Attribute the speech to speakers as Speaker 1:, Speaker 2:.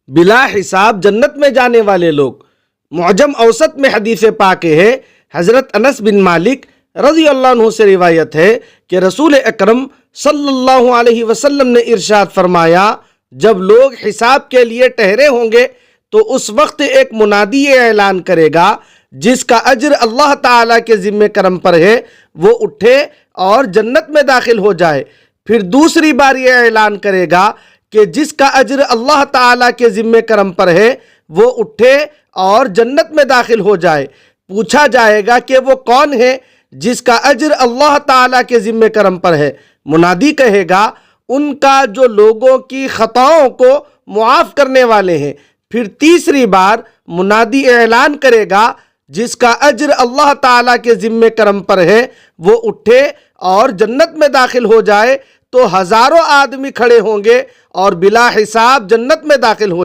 Speaker 1: بلا حساب جنت میں جانے والے لوگ۔ معجم اوسط میں حدیث پاک ہے، حضرت انس بن مالک رضی اللہ عنہ سے روایت ہے کہ رسول اکرم صلی اللہ علیہ وسلم نے ارشاد فرمایا، جب لوگ حساب کے لیے ٹھہرے ہوں گے تو اس وقت ایک منادی یہ اعلان کرے گا، جس کا اجر اللہ تعالیٰ کے ذمہ کرم پر ہے وہ اٹھے اور جنت میں داخل ہو جائے۔ پھر دوسری بار یہ اعلان کرے گا کہ جس کا اجر اللہ تعالیٰ کے ذمہ کرم پر ہے وہ اٹھے اور جنت میں داخل ہو جائے۔ پوچھا جائے گا کہ وہ کون ہے جس کا اجر اللہ تعالیٰ کے ذمہ کرم پر ہے؟ منادی کہے گا، ان کا جو لوگوں کی خطاؤں کو معاف کرنے والے ہیں۔ پھر تیسری بار منادی اعلان کرے گا، جس کا اجر اللہ تعالیٰ کے ذمہ کرم پر ہے وہ اٹھے اور جنت میں داخل ہو جائے، تو ہزاروں آدمی کھڑے ہوں گے اور بلا حساب جنت میں داخل ہو